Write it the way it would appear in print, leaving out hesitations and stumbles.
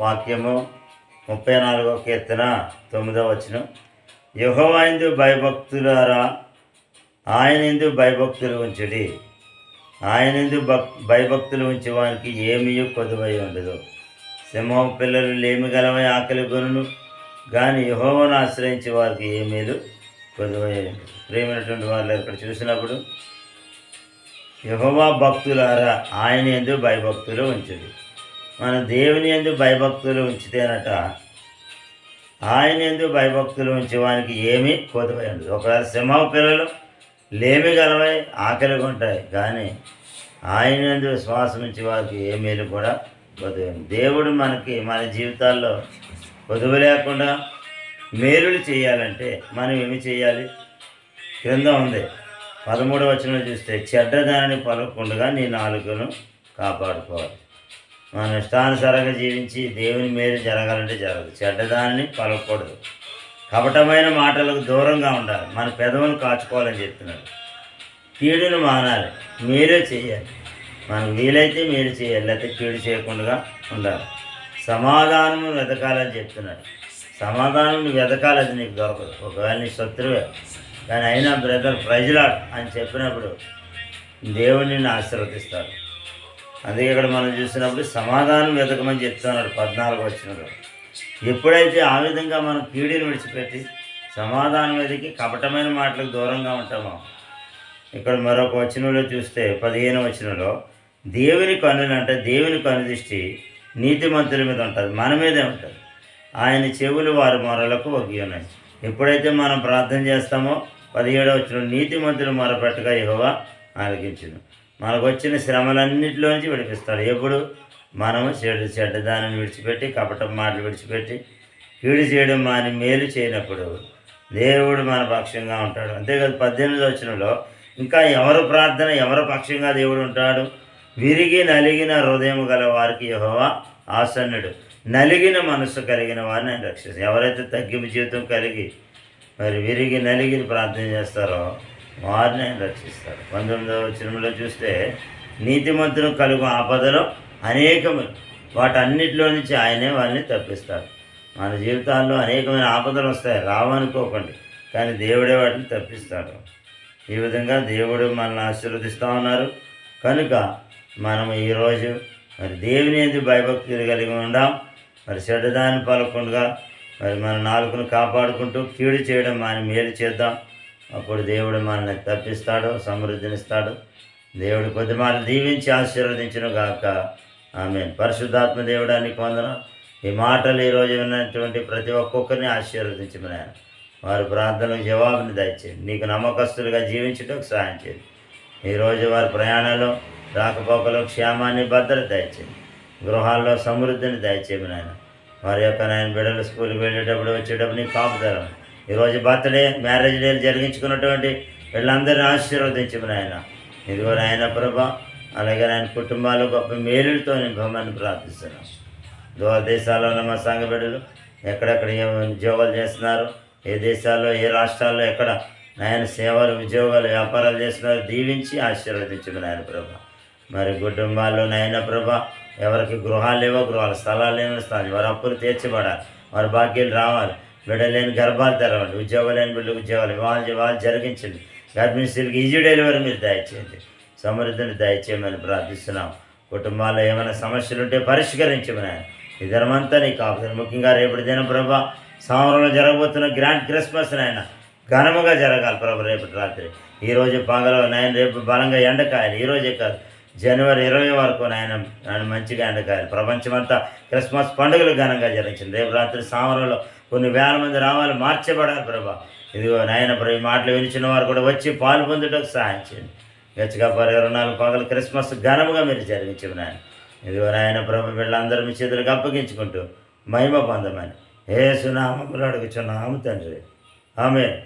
వాక్యము 34వ కీర్తన 9వ వచనం. యెహోవా యందు భయభక్తులారా ఆయన యందు భయభక్తులు ఉంచుడి. ఆయన యందు భయభక్తులు ఉంచే వానికి ఏమీ కొదువై ఉండదు. సింహం పిల్లలు లేమి గలవై ఆకలి గొనును, కానీ యెహోవాను ఆశ్రయించే వారికి ఏమీలు కొదువై ఉండదు. ప్రేమైనటువంటి వాళ్ళు ఇక్కడ చూసినప్పుడు యెహోవా భక్తులారా ఆయన యందు భయభక్తులు ఉంచుడి. మన దేవుని యందు భయభక్తులు ఉంచితేనట ఆయన యందు భయభక్తులు ఉంచేవానికి ఏమీ కొదువై ఉండదు. ఒకవేళ సింహం పిల్లలు లేమి గలవై ఆకలిగా ఉంటాయి, కానీ ఆయన యందు విశ్వాసం ఉంచే వారికి ఏ మేలు కూడా కొదువై ఉండదు. దేవుడు మనకి మన జీవితాల్లో కొదువ లేకుండా మేలులు చేయాలంటే మనం ఏమి చేయాలి? క్రింద ఉంది 13వ వచనంలో చూస్తే, చెడ్డదానిని పలకకుండా నీ నాలుకను కాపాడుకోవాలి. మనం ఇష్టానుసారంగా జీవించి దేవుని మేలు జరగాలంటే జరగదు. చెడ్డదాన్ని పలకూడదు. కపటమైన మాటలకు దూరంగా ఉండాలి. మన పెదవులను కాచుకోవాలని చెప్తున్నాడు. కీడును మానాలి, మేలే చేయాలి. మనకు వీలైతే మేలు చేయాలి, లేకపోతే కీడు చేయకుండా ఉండాలి. సమాధానము వెతకాలని చెప్తున్నాడు. సమాధానం వెతకాలి, అది నీకు దొరకదు. ఒకవేళ నీ శత్రువే, కానీ అయినా బ్రదర్ ప్రైజ్లాడ్ అని చెప్పినప్పుడు దేవుడు నిన్ను ఆశీర్వదిస్తాడు. అందుకే ఇక్కడ మనం చూసినప్పుడు సమాధానం వెతకమని చెప్తున్నాడు 14వ వచనంలో. ఎప్పుడైతే ఆ విధంగా మనం కీడుని విడిచిపెట్టి సమాధానం వెతికి కపటమైన మాటలకు దూరంగా ఉంటామో, ఇక్కడ మరొక వచనంలో చూస్తే 15వ వచనంలో, దేవుని కన్నులు అంటే దేవుని కనుదృష్టి నీతిమంతుల మీద ఉంటుంది, మన మీదే ఉంటుంది. ఆయన చెవులు వారి మొరలకు ఒగ్గి ఉన్నాయి. ఎప్పుడైతే మనం ప్రార్థన చేస్తామో 17వ వచనం, నీతిమంతులు మొరపెట్టగా యెహోవా ఆలకించును. మనకు వచ్చిన శ్రమలన్నింటిలోంచి విడిపిస్తాడు. ఎప్పుడు మనము చెడ్డదానిని విడిచిపెట్టి కపటం మాటలు విడిచిపెట్టి కీడు చేయడం మాని మేలు చేయనప్పుడు దేవుడు మన పక్షంగా ఉంటాడు. అంతేకాదు 18వ వచనంలో ఇంకా ఎవరు ప్రార్థన ఎవరి పక్షంగా దేవుడు ఉంటాడు? విరిగి నలిగిన హృదయం గల వారికి యెహోవా ఆసన్నుడు. నలిగిన మనస్సు కలిగిన వారిని ఆయన రక్షిస్తాడు. ఎవరైతే తగ్గింపు జీవితం కలిగి మరి విరిగి నలిగి ప్రార్థన చేస్తారో వారిని ఆయన రక్షిస్తాడు. 19వ వచనంలో చూస్తే, నీతిమంతులు కలుగు ఆపదలో అనేకములు, వాటన్నిటిలో నుంచి ఆయనే వాళ్ళని తప్పిస్తాడు. మన జీవితాల్లో అనేకమైన ఆపదలు వస్తాయి, రావనుకోకండి, కానీ దేవుడే వాటిని తప్పిస్తాడు. ఈ విధంగా దేవుడు మనల్ని ఆశీర్వదిస్తూ ఉన్నారు. కనుక మనము ఈరోజు మరి దేవుని యందు భయభక్తులు కలిగి ఉందాం. మరి చెడ్డదాన్ని పలకుండా మరి మన నాలుకను కాపాడుకుంటూ కీడు చేయడం మనం మేలు చేద్దాం. అప్పుడు దేవుడు మనల్ని తప్పిస్తాడు, సమృద్ధినిస్తాడు. దేవుడు కొద్ది మాటలు దీవించి ఆశీర్వదించును గాక. ఆమేన్. పరిశుద్ధాత్మ దేవుడానికి వందనం. ఈ మాటలు ఈరోజు విన్నటువంటి ప్రతి ఒక్కొక్కరిని ఆశీర్వదించమని ఆయన వారి ప్రార్థనలకు జవాబుని దయచేయండి. నీకు నమ్మకస్తులుగా జీవించడానికి సహాయం చేయండి. ఈరోజు వారి ప్రయాణాలు రాకపోకలో క్షేమాన్ని భద్రత దయచేయండి. గృహాల్లో సమృద్ధిని దయచేయమని ఆయన వారి యొక్క నాయన బిడ్డలు స్కూల్కి వెళ్ళేటప్పుడు వచ్చేటప్పుడు నీకు కాపుదలం. ఈరోజు బర్త్డే మ్యారేజ్ డేలు జరిగించుకున్నటువంటి వీళ్ళందరినీ ఆశీర్వదించమని ఆయన. ఇదిగో ఆయన ప్రభా, అలాగే ఆయన కుటుంబాలు గొప్ప మేలులతో నింపమని ప్రార్థిస్తున్నాం. దూర దేశాల్లో ఉన్న మా సంఘ బిడ్డలు ఎక్కడెక్కడ ఏ ఉద్యోగాలు చేస్తున్నారు, ఏ దేశాల్లో ఏ రాష్ట్రాల్లో ఎక్కడ ఆయన సేవలు ఉద్యోగాలు వ్యాపారాలు చేస్తున్నారు, దీవించి ఆశీర్వదించమని ఆయన ప్రభా. మరి కుటుంబాల్లో నాయన ప్రభా, ఎవరికి గృహాలు లేవో గృహాలు, స్థలాలు లేని స్థలాలు, వారి అప్పులు తీర్చబడాలి, వారి భాగ్యాలు రావాలి, బిడ్డ లేని గర్భాలు తెరవండి, ఉద్యోగాలు లేని బిడ్డలు ఉద్యోగాలు వివాహాలు జరిగించండి, గర్భిణీ స్త్రీలకు ఈజీ డెలివరీ మీరు దయచేయండి, సమృద్ధిని దయచేయమని ప్రార్థిస్తున్నాం. కుటుంబాల్లో ఏమైనా సమస్యలు ఉంటే పరిష్కరించమని ఆయన. ఈ దినమంతా నీకు కాపుదల. ముఖ్యంగా రేపటి దినం ప్రభా, సంవత్సరంలో జరగబోతున్న గ్రాండ్ క్రిస్మస్ నాయన ఘనముగా జరగాలి ప్రభు. రేపటి రాత్రి ఈరోజు పగలు నాయన, రేపు బలంగా ఎండకాయలు, ఈరోజే కాదు జనవరి 20 వరకు నాయన మంచిగా ఎండకాయలు. ప్రపంచమంతా క్రిస్మస్ పండుగలు ఘనంగా జరిగించింది. రేపు రాత్రి సామరంలో కొన్ని వేల మంది రావాలి, మార్చబడాలి ప్రభా. ఇదిగో నాయన ప్రభు, ఈ మాటలు వినిచిన వారు కూడా వచ్చి పాలు పొందుటకు సహాయం చేయండి. గచ్చిగా 24 పగలు క్రిస్మస్ ఘనముగా మీరు జరిగించు నాయన. ఇదిగో నాయన ప్రభు, వీళ్ళందరూ మీ చేతులకు అప్పగించుకుంటూ మహిమ పొందమని యేసు నామములో అడుగుచున్నాము తండ్రి. ఆమేన్.